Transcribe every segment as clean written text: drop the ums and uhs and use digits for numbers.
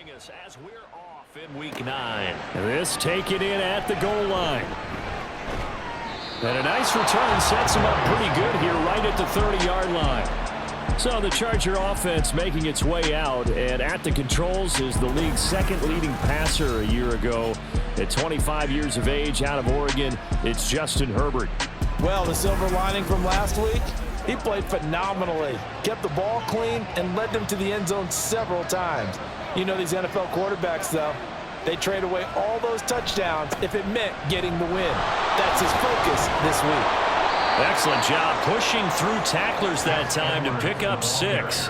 joining us as we're off in Week 9. This taken in at the goal line. And a nice return sets him up pretty good here right at the 30-yard line. So the Charger offense making its way out, and at the controls is the league's second leading passer a year ago. At 25 years of age, out of Oregon, it's Justin Herbert. Well, the silver lining from last week, he played phenomenally. Kept the ball clean and led them to the end zone several times. You know these NFL quarterbacks, though, they trade away all those touchdowns if it meant getting the win. That's his focus this week. Excellent job pushing through tacklers that time to pick up 6.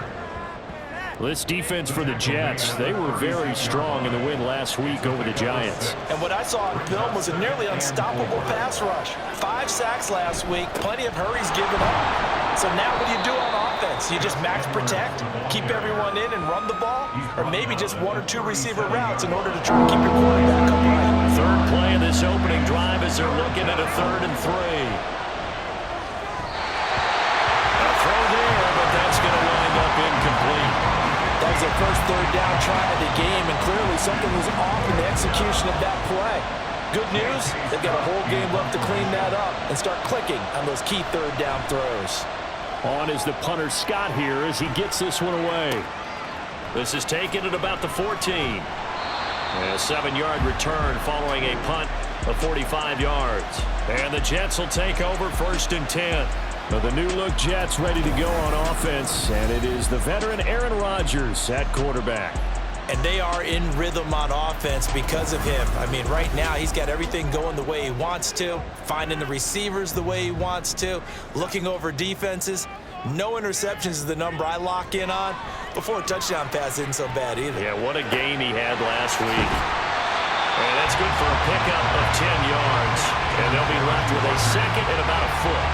This defense for the Jets, they were very strong in the win last week over the Giants. And what I saw on film was a nearly unstoppable pass rush. 5 sacks last week, plenty of hurries given up. So now what do you do on offense? You just max protect, keep everyone in and run the ball, or maybe just 1 or 2 receiver routes in order to try to keep your quarterback upright. Third play of this opening drive as they're looking at a 3rd and 3. Incomplete. That was their first 3rd down try of the game, and clearly something was off in the execution of that play. Good news, they've got a whole game left to clean that up and start clicking on those key 3rd down throws. On is the punter Scott here as he gets this one away. This is taken at about the 14. A 7-yard return following a punt of 45 yards. And the Jets will take over 1st and 10. The new-look Jets ready to go on offense, and it is the veteran Aaron Rodgers at quarterback. And they are in rhythm on offense because of him. I mean, right now he's got everything going the way he wants to, finding the receivers the way he wants to, looking over defenses. No interceptions is the number I lock in on. Before a touchdown pass isn't so bad either. Yeah, what a game he had last week. And that's good for a pickup of 10 yards. And they'll be left with a 2nd and about a foot.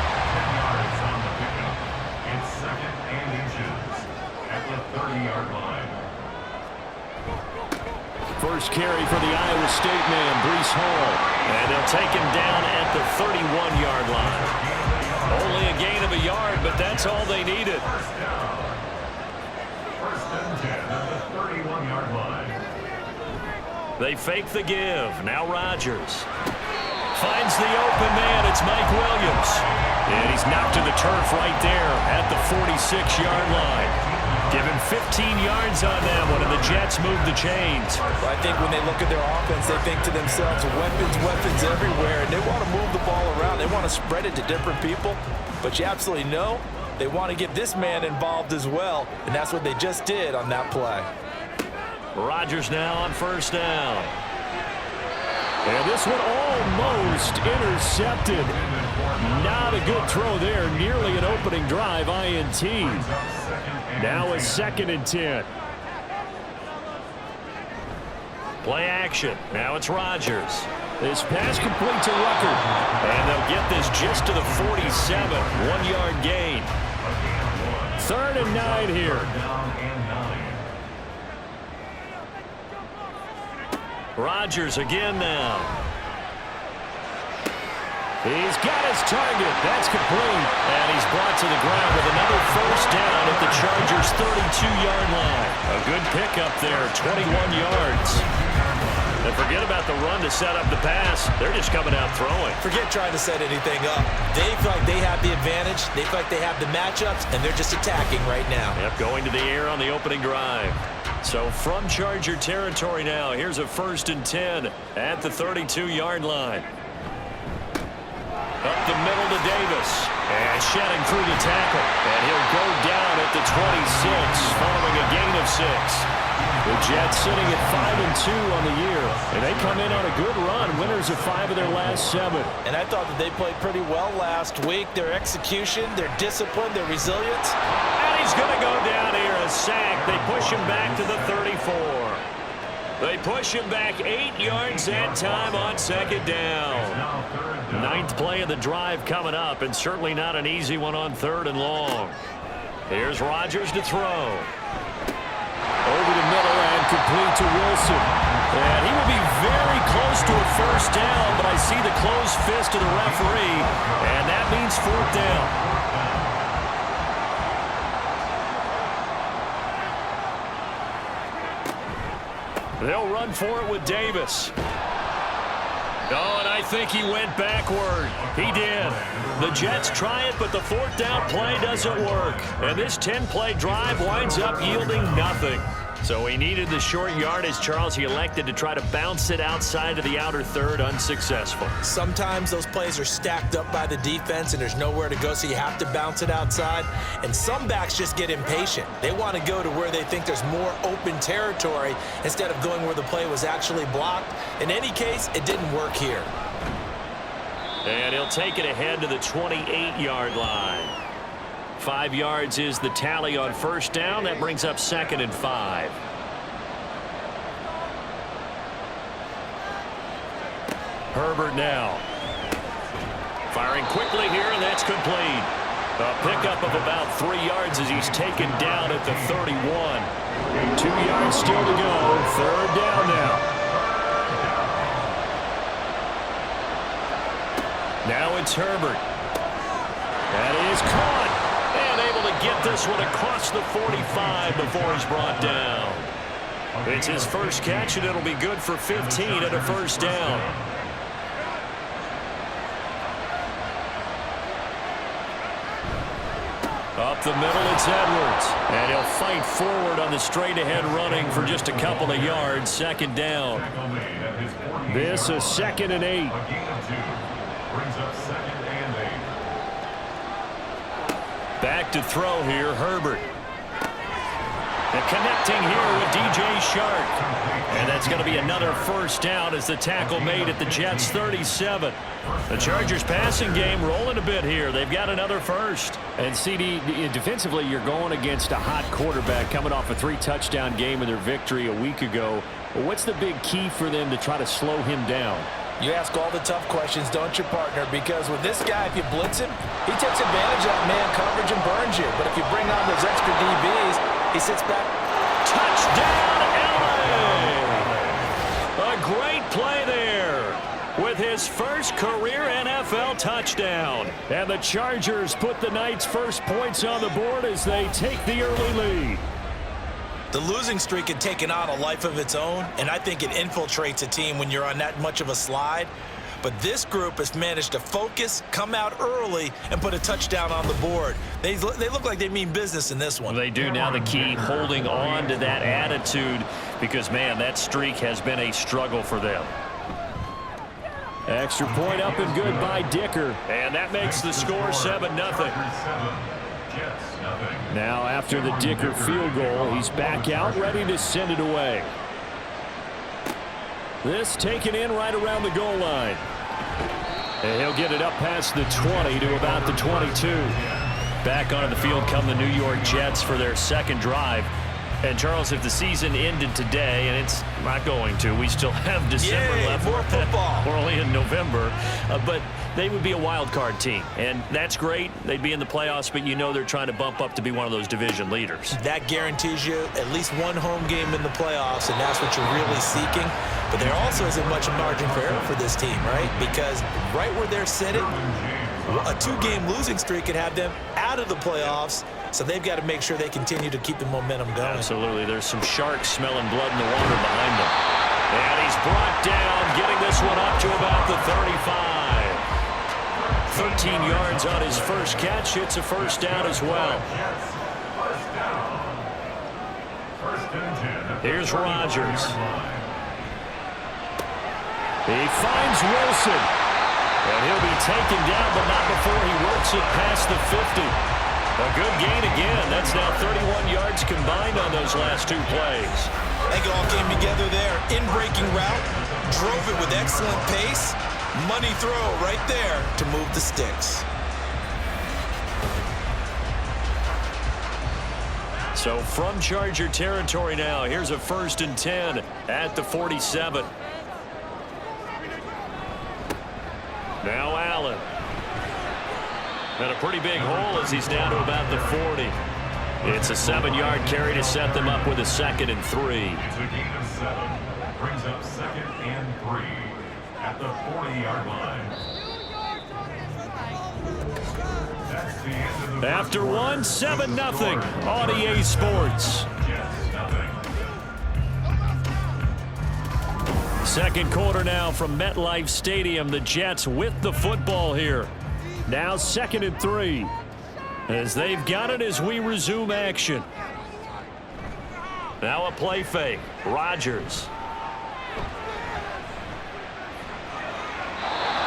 First carry for the Iowa State man, Breece Hall. And they'll take him down at the 31-yard line. Only a gain of a yard, but that's all they needed. First and 10 at the 31-yard line. They fake the give. Now Rodgers finds the open man. It's Mike Williams. And he's knocked to the turf right there at the 46-yard line. Give him 15 yards on that one, and the Jets move the chains. Well, I think when they look at their offense, they think to themselves, weapons everywhere, and they want to move the ball around. They want to spread it to different people, but you absolutely know they want to get this man involved as well, and that's what they just did on that play. Rodgers now on 1st down. And this one almost intercepted. Not a good throw there. Nearly an opening drive INT. Now a 2nd and 10. Play action. Now it's Rodgers. This pass complete to Rucker. And they'll get this just to the 47. 1-yard gain. 3rd and 9 here. Rodgers again now. He's got his target. That's complete. And he's brought to the ground with another 1st down at the Chargers' 32-yard line. A good pickup there, 21 yards. And forget about the run to set up the pass. They're just coming out throwing. Forget trying to set anything up. They feel like they have the advantage. They feel like they have the matchups, and they're just attacking right now. Yep, going to the air on the opening drive. So from Charger territory now, here's a 1st and 10 at the 32-yard line. Up the middle to Davis. And shedding through the tackle. And he'll go down at the 26 following a gain of 6. The Jets sitting at 5-2 on the year. And they come in on a good run. Winners of 5 of their last 7. And I thought that they played pretty well last week. Their execution, their discipline, their resilience. And he's going to go down here. A sack. They push him back to the 34. They push him back 8 yards that time on 2nd down. 9th play of the drive coming up, and certainly not an easy one on 3rd and long. Here's Rodgers to throw. Over the middle and complete to Wilson. And he will be very close to a 1st down, but I see the closed fist of the referee, and that means 4th down. They'll run for it with Davis. Oh, and I think he went backward. He did. The Jets try it, but the fourth down play doesn't work. And this 10-play drive winds up yielding nothing. So he needed the short yardage, Charles. He elected to try to bounce it outside of the outer third, unsuccessful. Sometimes those plays are stacked up by the defense and there's nowhere to go, so you have to bounce it outside. And some backs just get impatient. They want to go to where they think there's more open territory instead of going where the play was actually blocked. In any case, it didn't work here. And he'll take it ahead to the 28-yard line. 5 yards is the tally on first down. That brings up 2nd and 5. Herbert now. Firing quickly here, and that's complete. A pickup of about 3 yards as he's taken down at the 31. 2 yards still to go. 3rd down now. Now it's Herbert. That is caught. And able to get this one across the 45 before he's brought down. It's his first catch, and it'll be good for 15 at a first down. Up the middle, it's Edwards. And he'll fight forward on the straight-ahead running for just a couple of yards. 2nd down. This is 2nd and 8. Brings up 2nd and 8. Back to throw here, Herbert. And connecting here with DJ Shark. And that's going to be another first down as the tackle made at the Jets' 37. The Chargers passing game rolling a bit here. They've got another first. And CD, defensively, you're going against a hot quarterback coming off a 3-touchdown game in their victory a week ago. Well, what's the big key for them to try to slow him down? You ask all the tough questions, don't you, partner? Because with this guy, if you blitz him, he takes advantage of man coverage and burns you. But if you bring on those extra DBs, he sits back. Touchdown, LA! A great play there with his first career NFL touchdown. And the Chargers put the night's first points on the board as they take the early lead. The losing streak had taken on a life of its own, and I think it infiltrates a team when you're on that much of a slide. But this group has managed to focus, come out early, and put a touchdown on the board. They look like they mean business in this one. They do. Now the key, holding on to that attitude, because, man, that streak has been a struggle for them. Extra point up and good by Dicker. And that makes the score 7-0. Now after the Dicker field goal, he's back out ready to send it away. This taken in right around the goal line. And he'll get it up past the 20 to about the 22. Back onto the field come the New York Jets for their second drive. And, Charles, if the season ended today, and it's not going to, we still have December left. More football. We're only in November. But they would be a wild card team. And that's great. They'd be in the playoffs, but you know they're trying to bump up to be one of those division leaders. That guarantees you at least one home game in the playoffs, and that's what you're really seeking. But there also isn't much margin for error for this team, right? Because right where they're sitting, a 2-game losing streak could have them out of the playoffs. So they've got to make sure they continue to keep the momentum going. Absolutely. There's some sharks smelling blood in the water behind them. And he's brought down, getting this one up to about the 35. 13 yards on his first catch. It's a first down as well. Here's Rodgers. He finds Wilson. And he'll be taken down, but not before he works it past the 50. A good gain again. That's now 31 yards combined on those last 2 plays. I think it all came together there. In-breaking route, drove it with excellent pace. Money throw right there to move the sticks. So from Charger territory now, here's a 1st and 10 at the 47. Now Allen. And a pretty big hole as he's down to about the 40. It's a 7-yard carry to set them up with a 2nd and 3. It's a gain of 7. Brings up 2nd and 3 at the 40-yard line. That's the end of the After one, 7-0 on EA Sports. Jets, nothing. Second quarter now from MetLife Stadium. The Jets with the football here. Now 2nd and 3. As they've got it as we resume action. Now a play fake. Rodgers.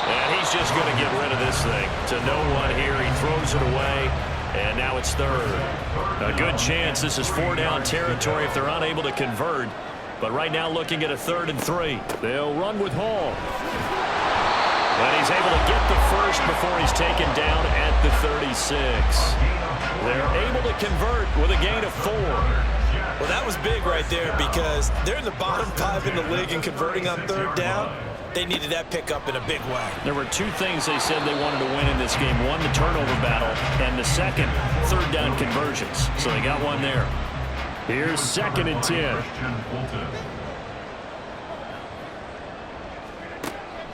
And he's just going to get rid of this thing to no one here. He throws it away, and now it's 3rd. A good chance this is 4-down territory if they're unable to convert. But right now looking at a 3rd and 3. They'll run with Hall. And he's able to get the first before he's taken down at the 36. They're able to convert with a gain of 4. Well, that was big right there because they're in the bottom 5 in the league and converting on 3rd down. They needed that pickup in a big way. There were 2 things they said they wanted to win in this game. One, the turnover battle, and the second, 3rd down conversions. So they got one there. Here's 2nd and 10.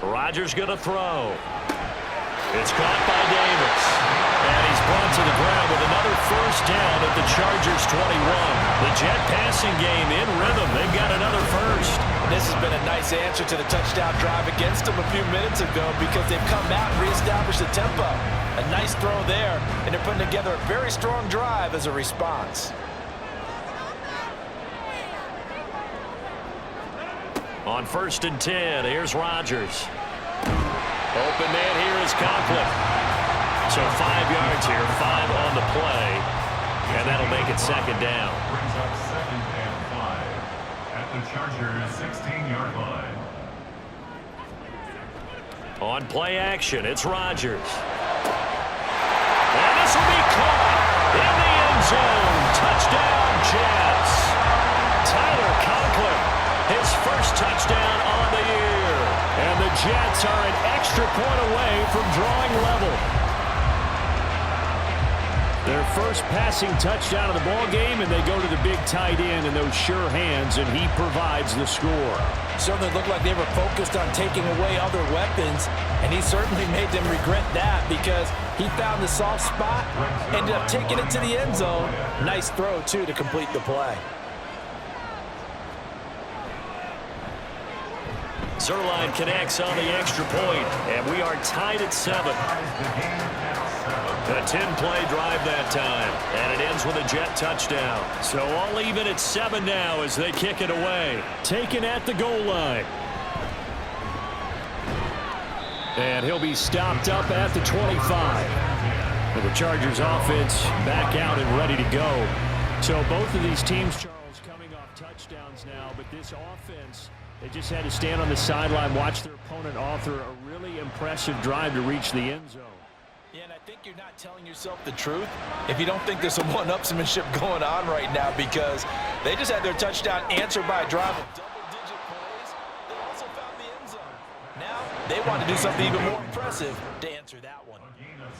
Rodgers going to throw. It's caught by Davis. And he's brought to the ground with another 1st down at the Chargers 21. The Jet passing game in rhythm. They've got another 1st. This has been a nice answer to the touchdown drive against them a few minutes ago because they've come out and reestablished the tempo. A nice throw there, and they're putting together a very strong drive as a response. On 1st and 10, here's Rodgers. Open man here is Conklin. So 5 yards here, 5 on the play, and that'll make it 2nd down. Brings up 2nd and 5 at the Chargers 16-yard line. On play action, it's Rodgers. And this will be caught in the end zone. Touchdown, Jets. Tyler Conklin, his 1st touchdown on the year. And the Jets are an extra point away from drawing level. Their 1st passing touchdown of the ball game, and they go to the big tight end in those sure hands, and he provides the score. Certainly looked like they were focused on taking away other weapons, and he certainly made them regret that because he found the soft spot, ended up taking it to the end zone. Nice throw, too, to complete the play. Zerline connects on the extra point, and we are tied at 7. A 10-play drive that time, and it ends with a Jet touchdown. So all even at 7 now as they kick it away. Taken at the goal line. And he'll be stopped up at the 25. And the Chargers offense back out and ready to go. So both of these teams, Charles, coming off touchdowns now, but this offense, they just had to stand on the sideline, watch their opponent author a really impressive drive to reach the end zone. Yeah, and I think you're not telling yourself the truth if you don't think there's some one-upsmanship going on right now because they just had their touchdown answered by a drive of double-digit plays. They also found the end zone. Now they want to do something even more impressive to answer that one.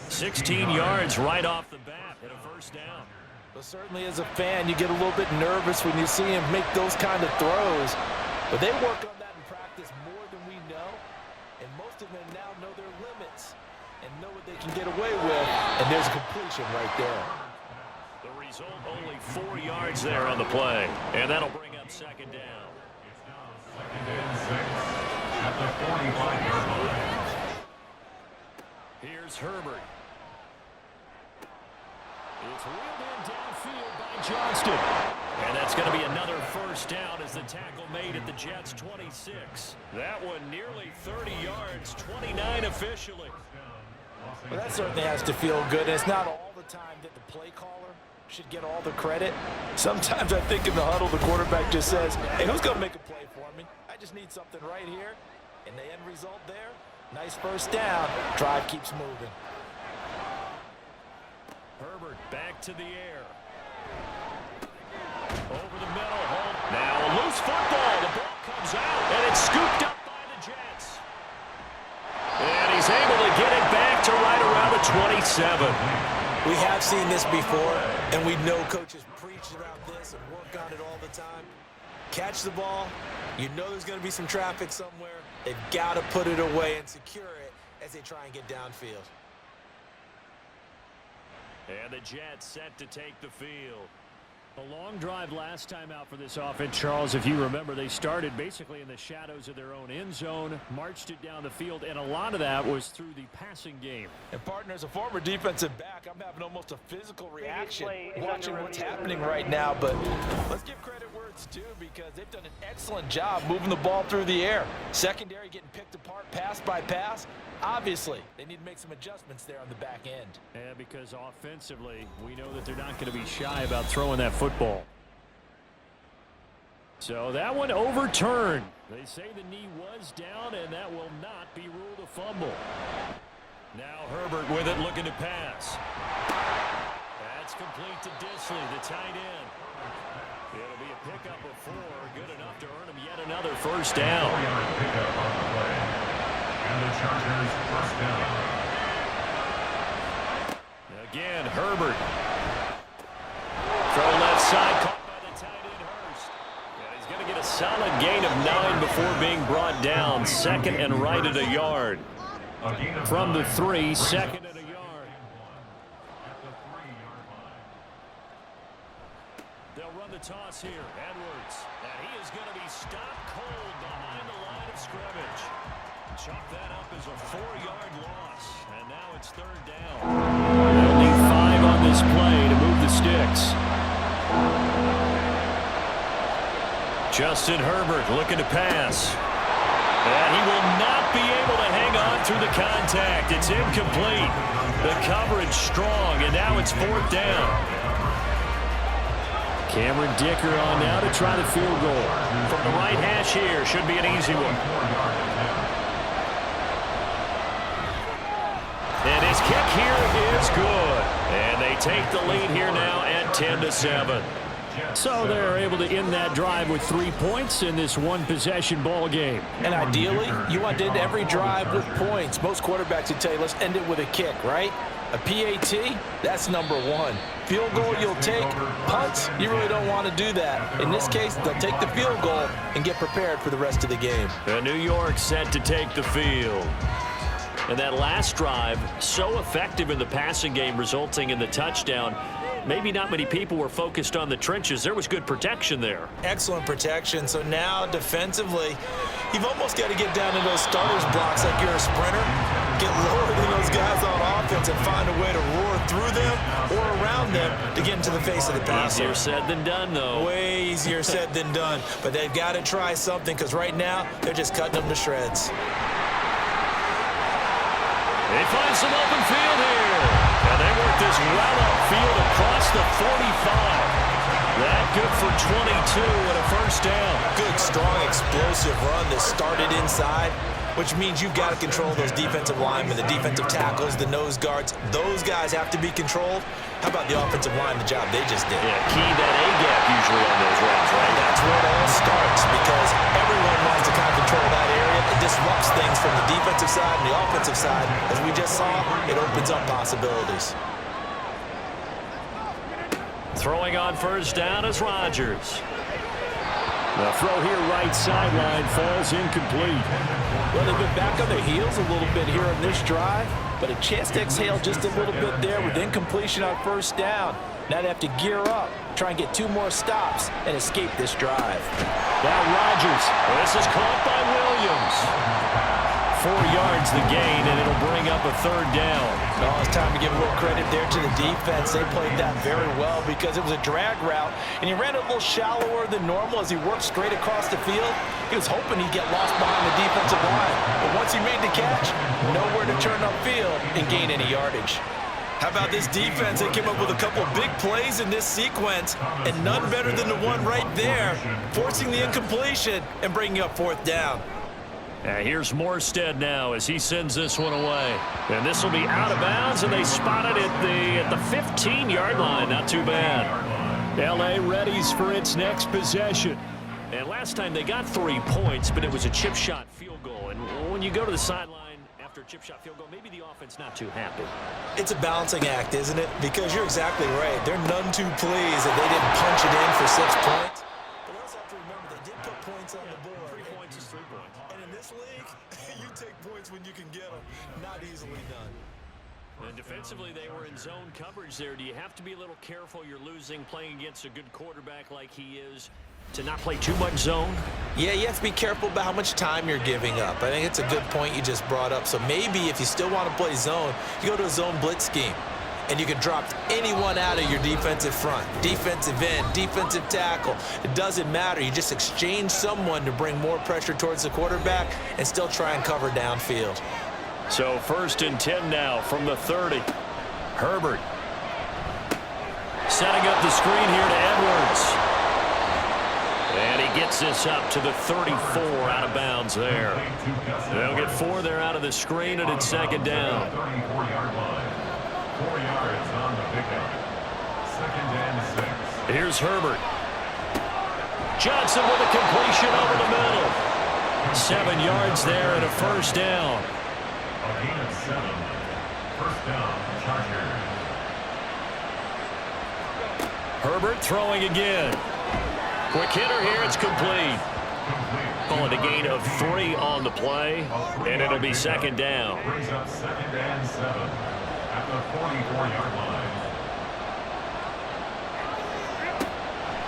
16 yards right off the bat and a 1st down. But certainly as a fan, you get a little bit nervous when you see him make those kind of throws. But they work on that in practice more than we know, and most of them now know their limits and know what they can get away with, and there's a completion right there. The result, only 4 yards there on the play, and that'll bring up 2nd down. It's now 2nd and 6 at the 45-yard line. Here's Herbert. It's reeled in downfield by Johnston. And that's going to be another 1st down as the tackle made at the Jets' 26. That one nearly 30 yards, 29 officially. Well, that certainly has to feel good. And it's not all the time that the play caller should get all the credit. Sometimes I think in the huddle, the quarterback just says, hey, who's going to make a play for me? I just need something right here. And the end result there, nice 1st down. Drive keeps moving. Herbert back to the air. Over the middle. Now a loose football. The ball comes out, and it's scooped up by the Jets. And he's able to get it back to right around the 27. We have seen this before, and we know coaches preach about this and work on it all the time. Catch the ball. You know there's going to be some traffic somewhere. They've got to put it away and secure it as they try and get downfield. And the Jets set to take the field. A long drive last time out for this offense, Charles. If you remember, they started basically in the shadows of their own end zone, marched it down the field, and a lot of that was through the passing game. And partner, as a former defensive back, I'm having almost a physical reaction watching what's happening right now. But let's give credit where it's due, because they've done an excellent job moving the ball through the air. Secondary getting picked apart pass by pass. Obviously, they need to make some adjustments there on the back end. Yeah, because offensively, we know that they're not going to be shy about throwing that football. So that one overturned. They say the knee was down, and that will not be ruled a fumble. Now Herbert with it, looking to pass. That's complete to Disley, the tight end. It'll be a pickup of 4, good enough to earn him yet another first down. Pickup on the play. And the Chargers first down. Again, Herbert. Throw left side, caught by the tight end Hurst. And he's going to get a solid gain of 9 before being brought down. Second and right at a yard. From the 3, second and a yard. They'll run the toss here. Edwards. And he is going to be stopped cold behind the line of scrimmage. Chalk that up as a 4-yard loss. And now it's third down. They'll need 5 on this play to move the sticks. Justin Herbert looking to pass. And he will not be able to hang on through the contact. It's incomplete. The coverage strong, and now it's 4th down. Cameron Dicker on now to try the field goal. From the right hash here, should be an easy one. And his kick here is good. And they take the lead here now at 10-7. So they're able to end that drive with 3 points in this one-possession ball game. And ideally, you want to end every drive with points. Most quarterbacks would tell you, let's end it with a kick, right? A PAT, that's number 1. Field goal you'll take. Punts, you really don't want to do that. In this case, they'll take the field goal and get prepared for the rest of the game. And New York set to take the field. And that last drive, so effective in the passing game, resulting in the touchdown. Maybe not many people were focused on the trenches. There was good protection there. Excellent protection. So now defensively, you've almost got to get down to those starters blocks like you're a sprinter. Get lower than those guys on offense and find a way to roar through them or around them to get into the face of the passer. Easier said than done, though. Way easier said than done. But they've got to try something, because right now they're just cutting them to shreds. They find some open field here. And they work this well upfield across the 45. That good for 22 and a first down. Good, strong, explosive run that started inside, which means you've got to control those defensive linemen, the defensive tackles, the nose guards. Those guys have to be controlled. How about the offensive line, the job they just did? Yeah, key that A-gap usually on those runs, right? That's where it all starts, because everyone wants to kind of control that area. It disrupts things from the defensive side and the offensive side. As we just saw, it opens up possibilities. Throwing on first down is Rodgers. The throw here right sideline falls incomplete. Well, they've been back on their heels a little bit here on this drive, but a chance to exhale just a little bit there with incompletion on first down. Now they have to gear up, try and get 2 more stops, and escape this drive. Now Rodgers. This is caught by Williams. 4 yards the gain, and it'll bring up a third down. Oh, it's time to give a little credit there to the defense. They played that very well, because it was a drag route, and he ran it a little shallower than normal as he worked straight across the field. He was hoping he'd get lost behind the defensive line, but once he made the catch, nowhere to turn upfield and gain any yardage. How about this defense? They came up with a couple of big plays in this sequence, and none better than the one right there, forcing the incompletion and bringing up 4th down. Here's Morstead now as he sends this one away. And this will be out of bounds, and they spot it at the 15-yard line. Not too bad. L.A. readies for its next possession. And last time they got 3 points, but it was a chip shot field goal. And when you go to the sideline after a chip shot field goal, maybe the offense not too happy. It's a balancing act, isn't it? Because you're exactly right. They're none too pleased that they didn't punch it in for 6 points. But we also have to remember they did put points on the board. 3 points is 3 points. And in this league, you take points when you can get them. Not easily done. And defensively, they were in zone coverage there. Do you have to be a little careful? You're losing playing against a good quarterback like he is to not play too much zone? Yeah, you have to be careful about how much time you're giving up. I think it's a good point you just brought up. So maybe if you still want to play zone, you go to a zone blitz scheme. And you can drop anyone out of your defensive front, defensive end, defensive tackle. It doesn't matter. You just exchange someone to bring more pressure towards the quarterback and still try and cover downfield. So 1st and 10 now from the 30. Herbert setting up the screen here to Edwards. And he gets this up to the 34 out of bounds there. They'll get 4 there out of the screen, and it's 2nd down. 34-yard line. 4 yards on the pickup. 2nd and 6. Here's Herbert. Johnson with a completion over the middle. 7 yards there and a 1st down. A gain of 7. 1st down, Chargers. Herbert throwing again. Quick hitter here, it's complete. Call it a gain of 3 on the play, and it'll be 2nd down. Brings up 2nd and 7 at the 44-yard line.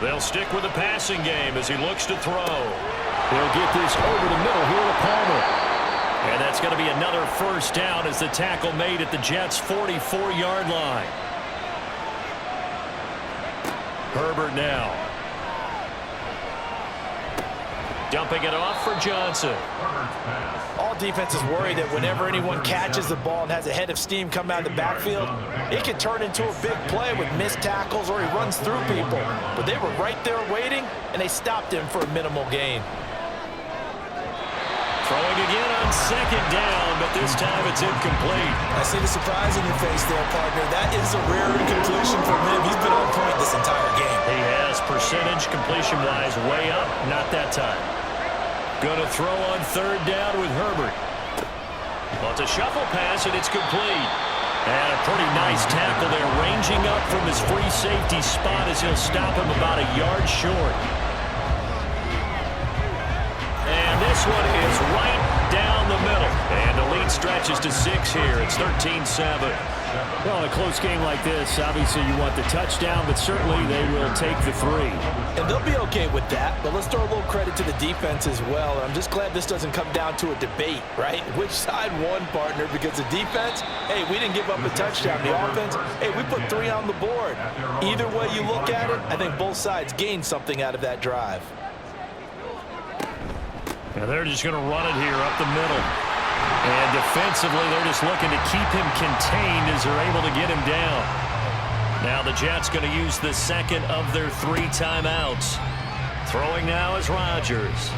They'll stick with the passing game as he looks to throw. He'll get this over the middle here to Palmer. And that's going to be another 1st down as the tackle made at the Jets' 44-yard line. Herbert now. Dumping it off for Johnson. All defenses worry that whenever anyone catches the ball and has a head of steam come out of the backfield, it can turn into a big play with missed tackles or he runs through people. But they were right there waiting, and they stopped him for a minimal gain. Throwing again on 2nd down, but this time it's incomplete. I see the surprise in your face there, partner. That is a rare incompletion from him. He's been on point this entire game. He has percentage completion-wise way up, not that time. Going to throw on 3rd down with Herbert. Well, it's a shuffle pass, and it's complete. And a pretty nice tackle there, ranging up from his free safety spot as he'll stop him about a yard short. And this one is right down the middle. And the lead stretches to 6 here. It's 13-7. Well, in a close game like this, obviously you want the touchdown, but certainly they will take the 3. And they'll be okay with that, but let's throw a little credit to the defense as well. And I'm just glad this doesn't come down to a debate, right? Which side won, partner? Because the defense, hey, we didn't give up a touchdown. The offense, hey, we put 3 on the board. Either way you look at it, I think both sides gained something out of that drive. Now they're just going to run it here up the middle. And defensively, they're just looking to keep him contained as they're able to get him down. Now the Jets going to use the 2nd of their 3 timeouts. Throwing now is Rodgers.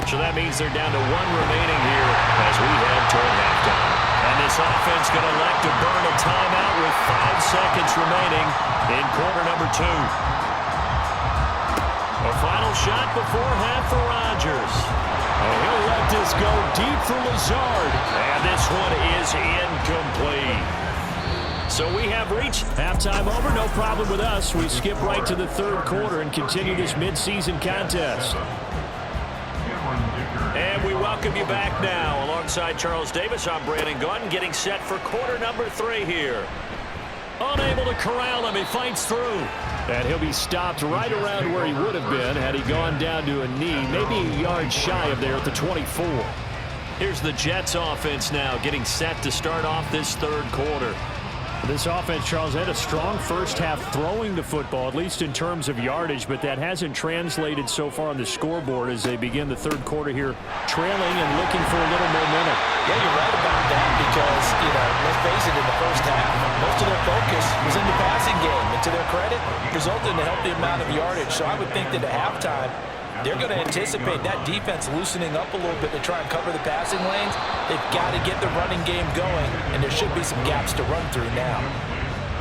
So that means they're down to 1 remaining here as we head toward halftime. And this offense going to elect to burn a timeout with 5 seconds remaining in quarter number 2. A final shot before half for Rodgers. And he'll let this go deep for Lazard. And this one is incomplete. So we have reached halftime over. No problem with us. We skip right to the 3rd quarter and continue this midseason contest. And we welcome you back now. Alongside Charles Davis, I'm Brandon Gunn, getting set for quarter number 3 here. Unable to corral him. He fights through. And he'll be stopped right around where he would have been had he gone down to a knee, maybe a yard shy of there at the 24. Here's the Jets offense now getting set to start off this 3rd quarter. This offense, Charles, had a strong first half throwing the football, at least in terms of yardage, but that hasn't translated so far on the scoreboard as they begin the 3rd quarter here, trailing and looking for a little momentum. Yeah, you're right about that because, let's face it, in the first half, most of their focus was in the passing game. And to their credit, resulted in a healthy amount of yardage. So I would think that at halftime, they're going to anticipate that defense loosening up a little bit to try and cover the passing lanes. They've got to get the running game going, and there should be some gaps to run through now.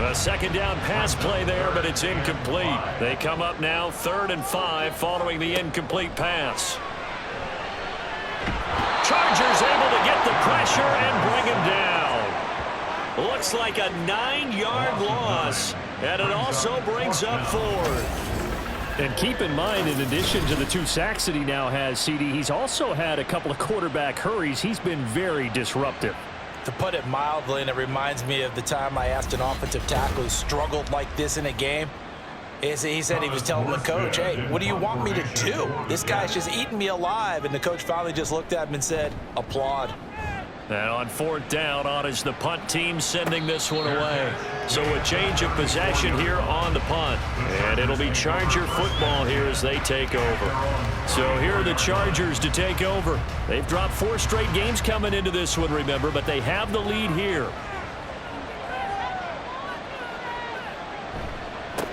A 2nd down pass play there, but it's incomplete. They come up now 3rd and 5 following the incomplete pass. Chargers able to get the pressure and bring him down. Looks like a 9-yard loss, and it also brings up 4th. And keep in mind, in addition to the 2 sacks that he now has, CD, he's also had a couple of quarterback hurries. He's been very disruptive. To put it mildly, and it reminds me of the time I asked an offensive tackle who struggled like this in a game. He said he was telling the coach, hey, what do you want me to do? This guy's just eating me alive. And the coach finally just looked at him and said, applaud. And on 4th down, on is the punt team sending this one away. So a change of possession here on the punt. And it'll be Charger football here as they take over. So here are the Chargers to take over. They've dropped 4 straight games coming into this one, remember, but they have the lead here.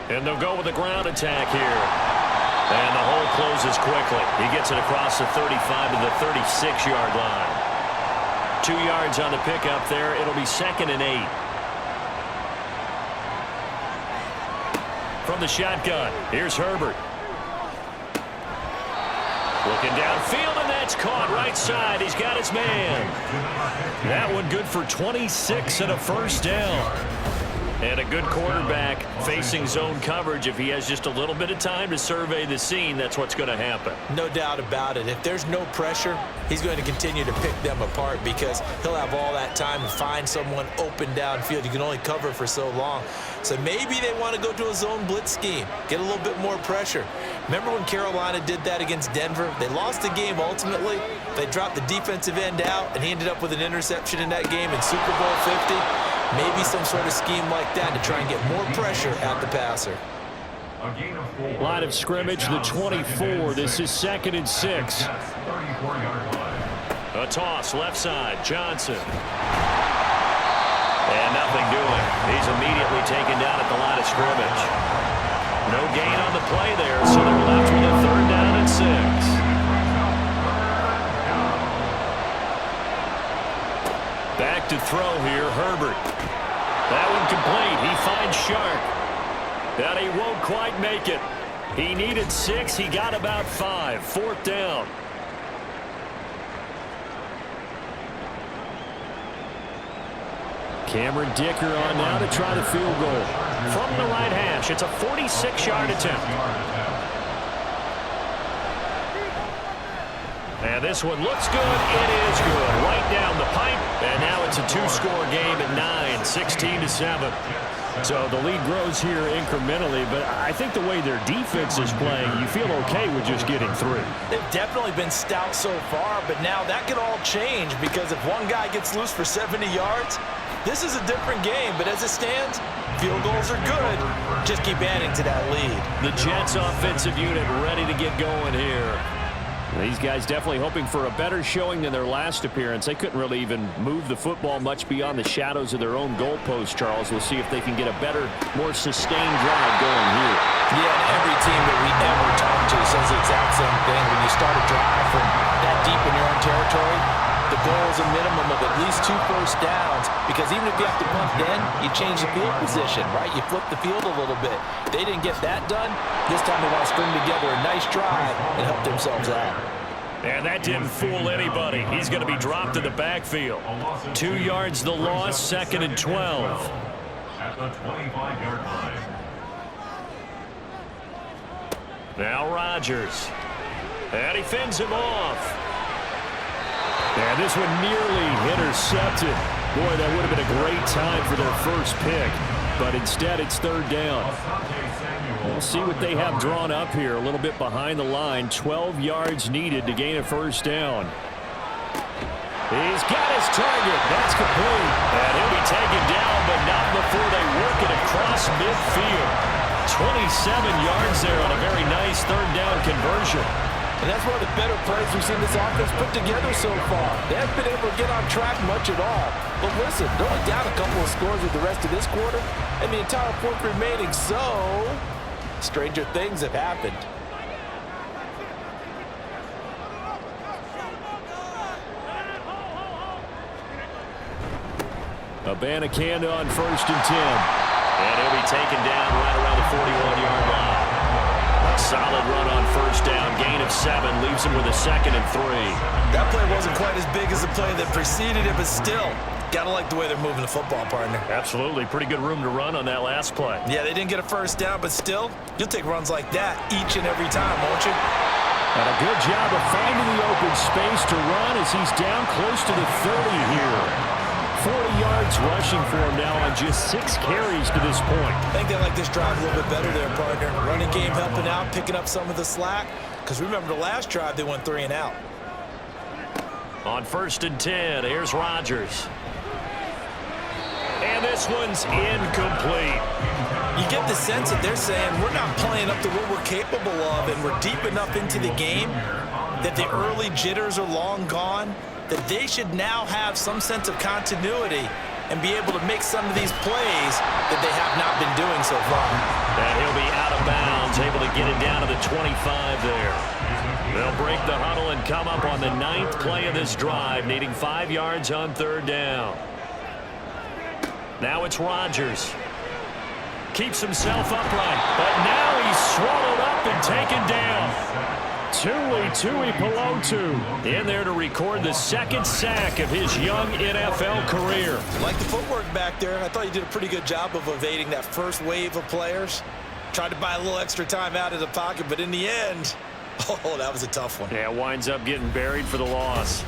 And they'll go with a ground attack here. And the hole closes quickly. He gets it across the 35 to the 36-yard line. 2 yards on the pickup there. It'll be 2nd and 8. From the shotgun, here's Herbert. Looking downfield, and that's caught right side. He's got his man. That one good for 26 and a first down. And a good quarterback facing zone coverage. If he has just a little bit of time to survey the scene, that's what's going to happen. No doubt about it. If there's no pressure, he's going to continue to pick them apart because he'll have all that time to find someone open downfield. You can only cover for so long. So maybe they want to go to a zone blitz scheme, get a little bit more pressure. Remember when Carolina did that against Denver? They lost the game ultimately. They dropped the defensive end out, and he ended up with an interception in that game in Super Bowl 50. Maybe some sort of scheme like that to try and get more pressure at the passer. Line of scrimmage, the 24. This is 2nd and 6. A toss, left side, Johnson. And nothing doing. He's immediately taken down at the line of scrimmage. No gain on the play there, so they're left with a 3rd down and 6. Back to throw here, Herbert. That one complete. He finds Sharp. And he won't quite make it. He needed 6. He got about 5. 4th down. Cameron Dicker on now to try the field goal. From the right hash, it's a 46-yard attempt. And this one looks good. It is good. Right down the pipe. And now it's a 2-score game at 9, 16-7. So the lead grows here incrementally, but I think the way their defense is playing, you feel okay with just getting 3. They've definitely been stout so far, but now that could all change because if one guy gets loose for 70 yards, this is a different game. But as it stands, field goals are good. Just keep adding to that lead. The Jets offensive unit ready to get going here. These guys definitely hoping for a better showing than their last appearance. They couldn't really even move the football much beyond the shadows of their own goalpost, Charles. We'll see if they can get a better, more sustained drive going here. Yeah, and every team that we ever talk to says the exact same thing. When you start a drive from that deep in your own territory, the goal is a minimum of at least 2 first downs because even if you have to punt then, you change the field position, right? You flip the field a little bit. They didn't get that done. This time they want to string together a nice drive and help themselves out. And that didn't fool anybody. He's going to be dropped in the backfield. 2 yards the loss, 2nd and 12. At the 25-yard line. Now Rodgers. And he fends him off. And this one nearly intercepted. Boy, that would have been a great time for their first pick. But instead, it's 3rd down. We'll see what they have drawn up here. A little bit behind the line. 12 yards needed to gain a first down. He's got his target. That's complete. And he'll be taken down, but not before they work it across midfield. 27 yards there on a very nice 3rd down conversion. And that's one of the better plays we've seen this offense put together so far. They haven't been able to get on track much at all. But listen, they're only down a couple of scores with the rest of this quarter, and the entire 4th remaining, so stranger things have happened. Abanikanda on 1st and 10. And he'll be taken down right around the 41-yard line. Solid run on 1st down. Gain of 7 leaves him with a 2nd and 3. That play wasn't quite as big as the play that preceded it, but still, gotta like the way they're moving the football, partner. Absolutely. Pretty good room to run on that last play. Yeah, they didn't get a first down, but still, you'll take runs like that each and every time, won't you? And a good job of finding the open space to run as he's down close to the 30 here. 40 yards rushing for him now on just 6 carries to this point. I think they like this drive a little bit better there, partner. Running game helping out, picking up some of the slack. Because remember the last drive, they went 3 and out. On 1st and 10, here's Rodgers. And this one's incomplete. You get the sense that they're saying we're not playing up to what we're capable of, and we're deep enough into the game that the early jitters are long gone, that they should now have some sense of continuity and be able to make some of these plays that they have not been doing so far. And he'll be out of bounds, able to get it down to the 25 there. They'll break the huddle and come up on the 9th play of this drive, needing 5 yards on 3rd down. Now it's Rodgers. Keeps himself upright, but now he's swallowed up and taken down. Tui Pelotu in there to record the 2nd sack of his young NFL career. Like the footwork back there, I thought he did a pretty good job of evading that first wave of players. Tried to buy a little extra time out of the pocket, but in the end, oh, that was a tough one. Yeah, winds up getting buried for the loss.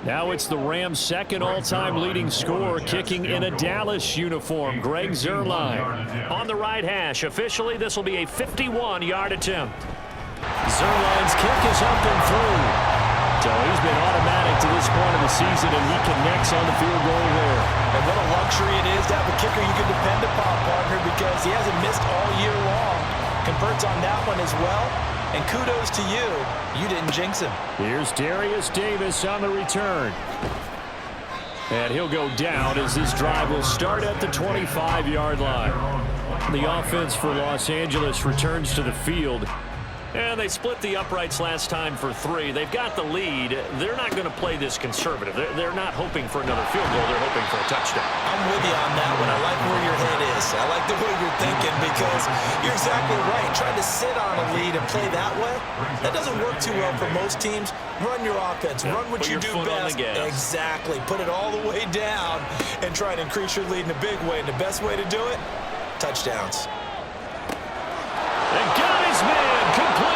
Now it's the Rams' 2nd all-time leading scorer, kicking in a Dallas uniform, Greg Zuerlein. On the right hash, officially this will be a 51-yard attempt. Zuerlein's kick is up and through. So he's been automatic to this point of the season, and he connects on the field goal there. And what a luxury it is to have a kicker you can depend upon, partner, because he hasn't missed all year long. Converts on that one as well. And kudos to you. You didn't jinx him. Here's Darius Davis on the return. And he'll go down as this drive will start at the 25-yard line. The offense for Los Angeles returns to the field. And they split the uprights last time for 3. They've got the lead. They're not going to play this conservative. They're not hoping for another field goal. They're hoping for a touchdown. I'm with you on that one. I like where your head is. I like the way you're thinking because you're exactly right. Trying to sit on a lead and play that way, that doesn't work too well for most teams. Run your offense. Run what you do best. Exactly. Put it all the way down and try to increase your lead in a big way. And the best way to do it, touchdowns. And got his man complete.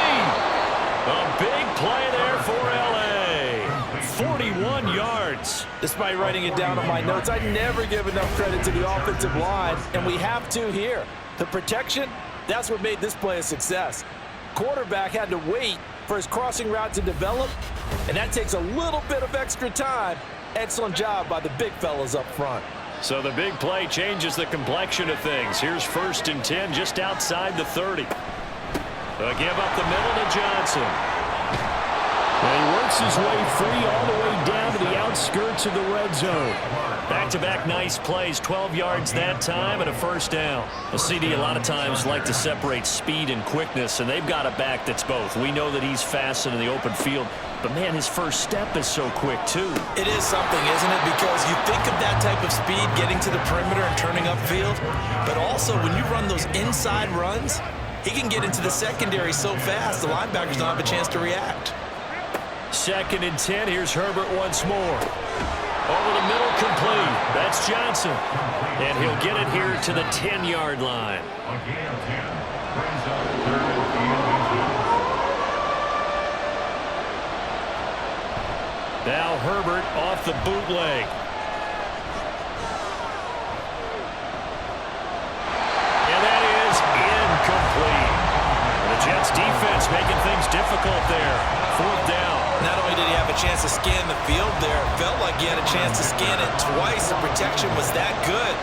A big play there for L.A. 41 yards. Despite writing it down on my notes, I never give enough credit to the offensive line, and we have to here. The protection, that's what made this play a success. Quarterback had to wait for his crossing route to develop, and that takes a little bit of extra time. Excellent job by the big fellas up front. So the big play changes the complexion of things. Here's 1st and 10 just outside the 30. Give up the middle to Johnson. And he works his way free all the way down to the outskirts of the red zone. Back-to-back nice plays, 12 yards that time and a 1st down. A CD a lot of times like to separate speed and quickness, and they've got a back that's both. We know that he's fast in the open field, but man, his first step is so quick too. It is something, isn't it? Because you think of that type of speed getting to the perimeter and turning upfield, but also when you run those inside runs, he can get into the secondary so fast, the linebackers don't have a chance to react. 2nd and 10, here's Herbert once more. Over the middle, complete. That's Johnson. And he'll get it here to the 10-yard line. Now Herbert off the bootleg. And that is incomplete. The Jets defense making things difficult there. 4th down. Not only did he have a chance to scan the field there, it felt like he had a chance to scan it twice. The protection was that good.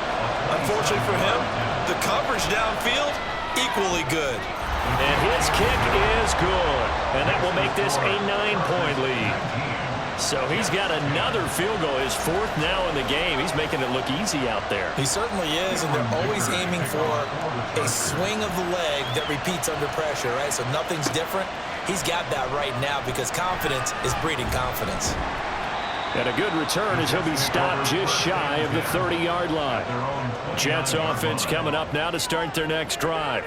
Unfortunately for him, the coverage downfield, equally good. And his kick is good. And that will make this a 9-point lead. So he's got another field goal, his 4th now in the game. He's making it look easy out there. He certainly is, and they're always aiming for a swing of the leg that repeats under pressure, right? So nothing's different. He's got that right now because confidence is breeding confidence. And a good return as he'll be stopped just shy of the 30-yard line. Jets offense coming up now to start their next drive.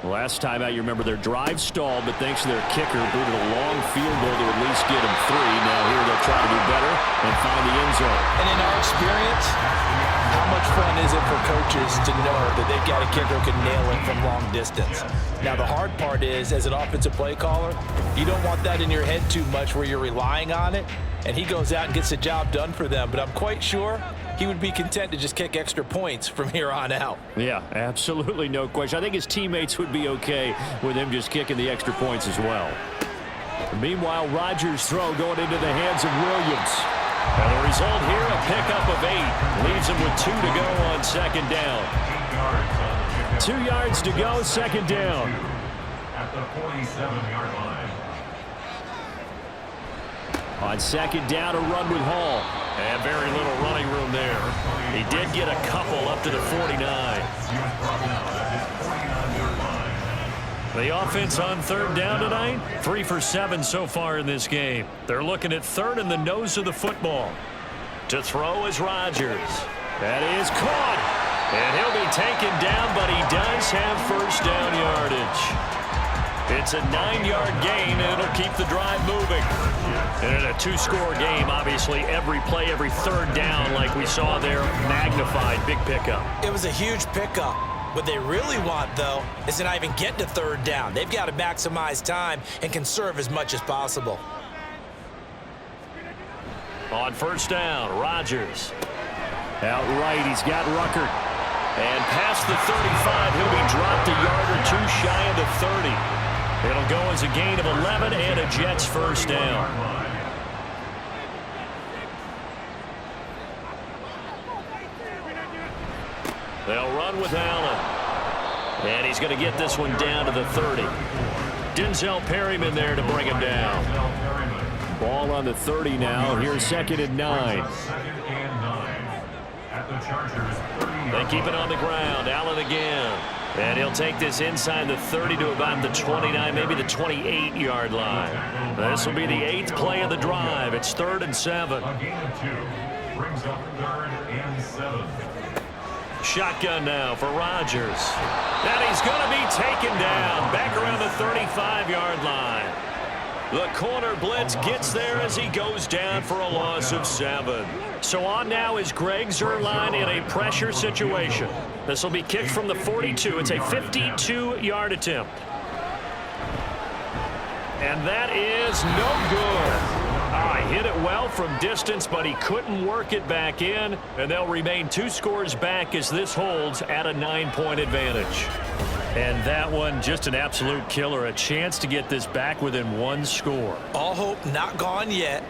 Last time out, you remember their drive stalled, but thanks to their kicker, booted a long field goal to at least get them 3. Now here they'll try to do better and find the end zone. And in our experience, How much fun is it for coaches to know that they've got a kicker who can nail it from long distance? Now, the hard part is, as an offensive play caller, you don't want that in your head too much where you're relying on it, and he goes out and gets the job done for them. But I'm quite sure he would be content to just kick extra points from here on out. Yeah, absolutely no question. I think his teammates would be okay with him just kicking the extra points as well. Meanwhile, Rodgers' throw going into the hands of Williams. And the result here, a pickup of 8. Leaves him with 2 to go on second down. 2 yards to go, second down. At the 47-yard line. On second down, a run with Hall. And very little running room there. He did get a couple up to the 49. The offense on third down tonight, 3 for 7 so far in this game. They're looking at third in the nose of the football. To throw is Rodgers. That is caught. And he'll be taken down, but he does have first down yardage. It's a 9-yard gain, and it'll keep the drive moving. And in a 2-score game, obviously, every play, every third down, like we saw there, magnified. Big pickup. It was a huge pickup. What they really want, though, is to not even get to third down. They've got to maximize time and conserve as much as possible. On first down, Rodgers. Out right, he's got Ruckert. And past the 35, he'll be dropped a yard or 2 shy of the 30. It'll go as a gain of 11 and a Jets first down. They'll run with Allen. And he's going to get this one down to the 30. Denzel Perryman there to bring him down. Ball on the 30 now. Here's second and 9. They keep it on the ground. Allen again. And he'll take this inside the 30 to about the 29, maybe the 28-yard line. This will be the 8th play of the drive. It's 3rd and 7. A gain of 2 brings up 3rd and 7. Shotgun now for Rodgers. And he's going to be taken down back around the 35-yard line. The corner blitz gets there as he goes down for a loss of 7. So on now is Greg Zuerlein in a pressure situation. This will be kicked from the 42. It's a 52-yard attempt. And that is no good. Hit it well from distance, but he couldn't work it back in. And they'll remain 2 scores back as this holds at a 9-point advantage. And that one, just an absolute killer. A chance to get this back within 1 score. All hope not gone yet,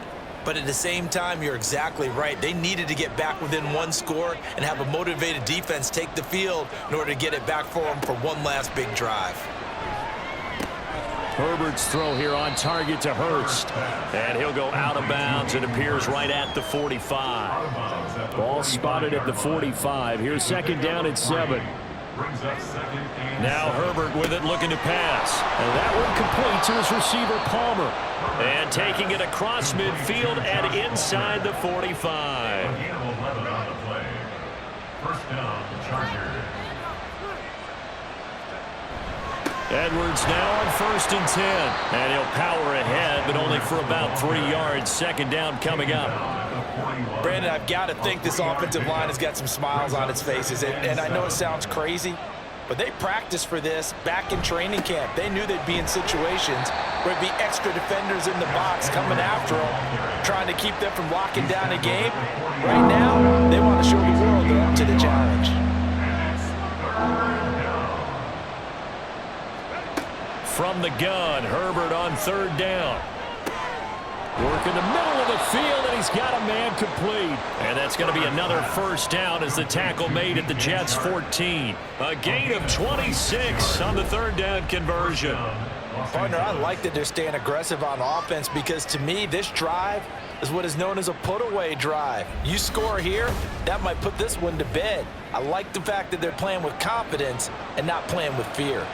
but at the same time, you're exactly right. They needed to get back within 1 score and have a motivated defense take the field in order to get it back for them for one last big drive. Herbert's throw here on target to Hurst. And he'll go out of bounds. It appears right at the 45. Ball spotted at the 45. Here's second down at 7. Now Herbert with it, looking to pass. And that one complete to his receiver, Palmer. And taking it across midfield and inside the 45. First down, Chargers. Edwards now on 1st and 10. And he'll power ahead, but only for about 3 yards. Second down coming up. Brandon, I've got to think this offensive line has got some smiles on its faces. And I know it sounds crazy, but they practiced for this back in training camp. They knew they'd be in situations where it'd be extra defenders in the box coming after them, trying to keep them from locking down a game. Right now, they want to show the world they're up to the challenge. From the gun, Herbert on 3rd down. Work in the middle of the field, and he's got a man complete. And that's going to be another first down as the tackle made at the Jets' 14. A gain of 26 on the 3rd down conversion. Partner, I like that they're staying aggressive on offense because, to me, this drive is what is known as a put-away drive. You score here, that might put this one to bed. I like the fact that they're playing with confidence and not playing with fear.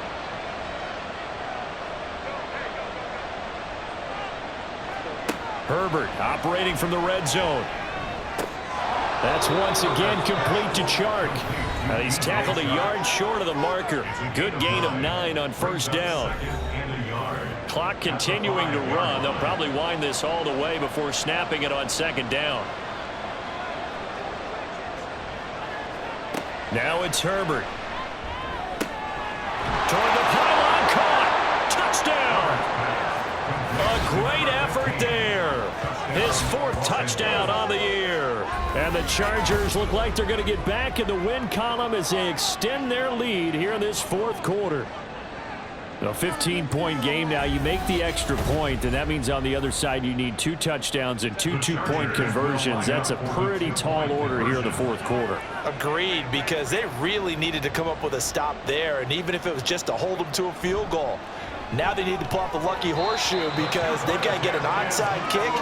Herbert operating from the red zone. That's once again complete to Chark. He's tackled a yard short of the marker. Good gain of 9 on 1st down. Clock continuing to run. They'll probably wind this all the way before snapping it on 2nd down. Now it's Herbert. Toward the pylon, caught. Touchdown. A great effort there. His 4th touchdown on the year. And the Chargers look like they're going to get back in the win column as they extend their lead here in this 4th quarter. A 15-point game now. You make the extra point, and that means on the other side you need 2 touchdowns and 2 two-point conversions. That's a pretty tall order here in the 4th quarter. Agreed, because they really needed to come up with a stop there, and even if it was just to hold them to a field goal. Now they need to pull out the lucky horseshoe because they've got to get an onside kick,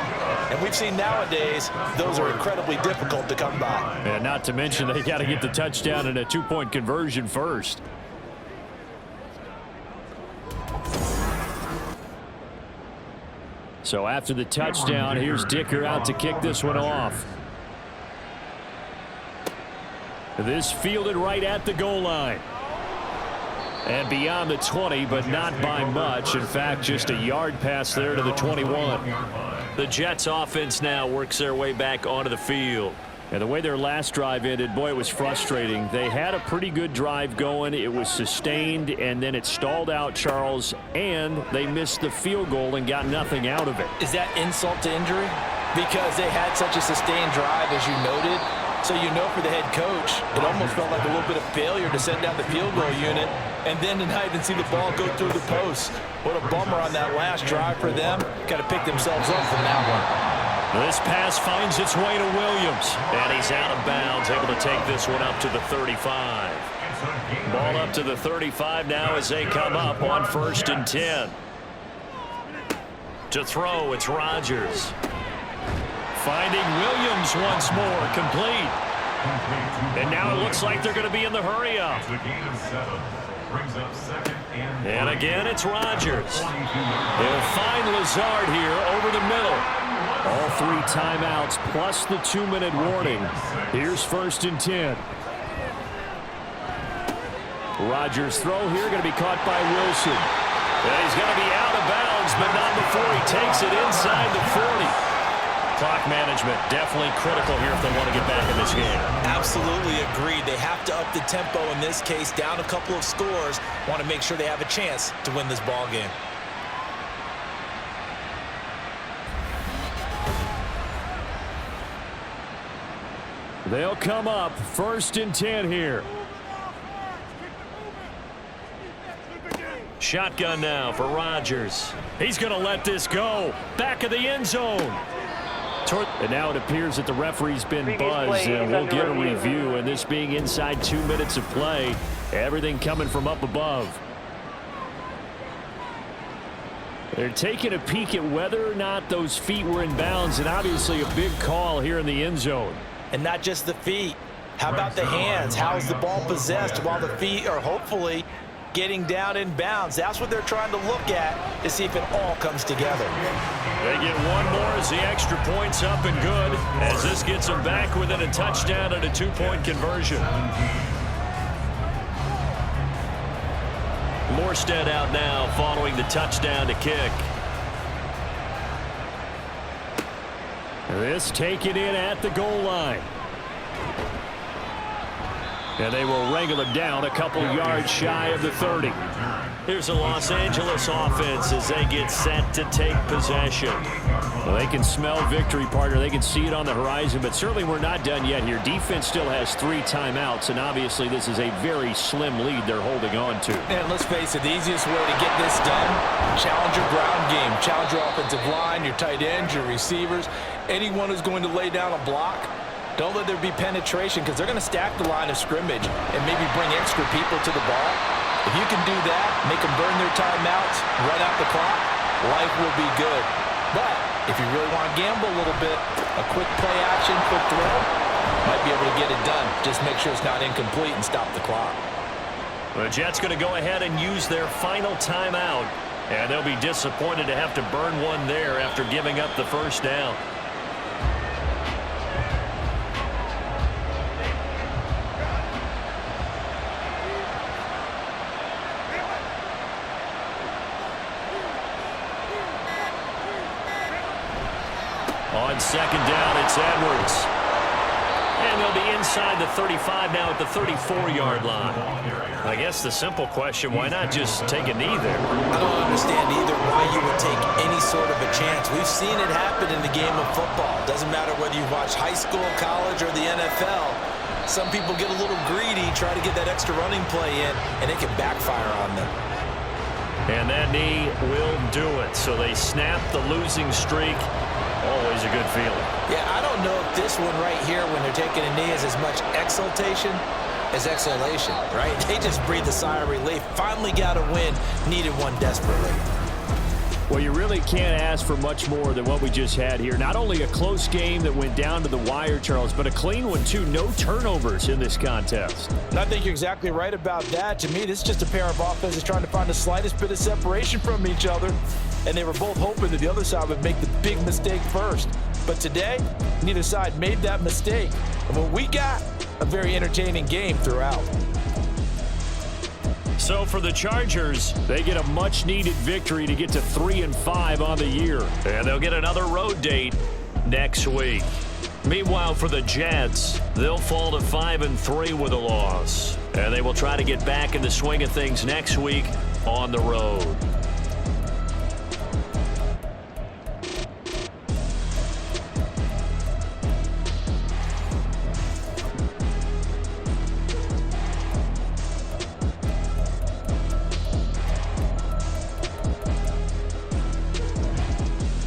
and we've seen nowadays those are incredibly difficult to come by. And not to mention they got to get the touchdown and a 2-point conversion first. So after the touchdown, here's Dicker out to kick this one off. This fielded right at the goal line. And beyond the 20, but not by much. In fact, just a yard pass there to the 21. The Jets offense now works their way back onto the field. And the way their last drive ended, boy, it was frustrating. They had a pretty good drive going. It was sustained, and then it stalled out, Charles, and they missed the field goal and got nothing out of it. Is that insult to injury? Because they had such a sustained drive, as you noted. So you know for the head coach, it almost felt like a little bit of failure to send down the field goal unit and then to not even see the ball go through the post. What a bummer on that last drive for them. Got to pick themselves up from that one. This pass finds its way to Williams. And he's out of bounds, able to take this one up to the 35. Ball up to the 35 now as they come up on 1st and 10. To throw, it's Rodgers. Finding Williams once more, complete. And now it looks like they're going to be in the hurry-up. And again, it's Rodgers. They'll find Lazard here over the middle. All 3 timeouts plus the 2-minute warning. Here's 1st and 10. Rodgers' throw here going to be caught by Wilson. And he's going to be out of bounds, but not before he takes it inside the 40. Clock management definitely critical here if they want to get back in this game. Absolutely agreed. They have to up the tempo in this case, down a couple of scores. Want to make sure they have a chance to win this ball game. They'll come up 1st and 10 here. Shotgun now for Rodgers. He's going to let this go. Back of the end zone. And now it appears that the referee's been buzzed, and we'll get a review. And this being inside 2 minutes of play, everything coming from up above. They're taking a peek at whether or not those feet were in bounds, and obviously a big call here in the end zone. And not just the feet. How about the hands? How is the ball possessed while the feet are hopefully getting down in bounds? That's what they're trying to look at to see if it all comes together. They get one more as the extra point's up and good, as this gets them back within a touchdown and a 2-point conversion. Morstead out now following the touchdown to kick. This taken in at the goal line. And they will wrangle him down a couple yards shy of the 30. Here's a Los Angeles offense as they get set to take possession. Well, they can smell victory, partner. They can see it on the horizon, but certainly we're not done yet here. Defense still has 3 timeouts, and obviously this is a very slim lead they're holding on to. And let's face it, the easiest way to get this done, challenge your ground game. Challenge your offensive line, your tight ends, your receivers, anyone who's going to lay down a block. Don't let there be penetration because they're going to stack the line of scrimmage and maybe bring extra people to the ball. If you can do that, make them burn their timeouts, run out the clock, life will be good. But if you really want to gamble a little bit, a quick play action, quick throw, might be able to get it done. Just make sure it's not incomplete and stop the clock. The Jets going to go ahead and use their final timeout, and they'll be disappointed to have to burn one there after giving up the first down. On second down, it's Edwards. And they'll be inside the 35 now at the 34-yard line. I guess the simple question, why not just take a knee there? I don't understand either why you would take any sort of a chance. We've seen it happen in the game of football. Doesn't matter whether you watch high school, college, or the NFL. Some people get a little greedy, try to get that extra running play in, and it can backfire on them. And that knee will do it. So they snap the losing streak. Always a good feeling. Yeah, I don't know if this one right here, when they're taking a knee, is as much exultation as exhalation, right? They just breathed a sigh of relief. Finally got a win. Needed one desperately. Well, you really can't ask for much more than what we just had here. Not only a close game that went down to the wire, Charles, but a clean one, too. No turnovers in this contest. I think you're exactly right about that. To me, this is just a pair of offenses trying to find the slightest bit of separation from each other, and they were both hoping that the other side would make the big mistake first. But today, neither side made that mistake. And what we got, a very entertaining game throughout. So for the Chargers, they get a much-needed victory to get to 3-5 on the year. And they'll get another road date next week. Meanwhile, for the Jets, they'll fall to 5-3 with a loss. And they will try to get back in the swing of things next week on the road.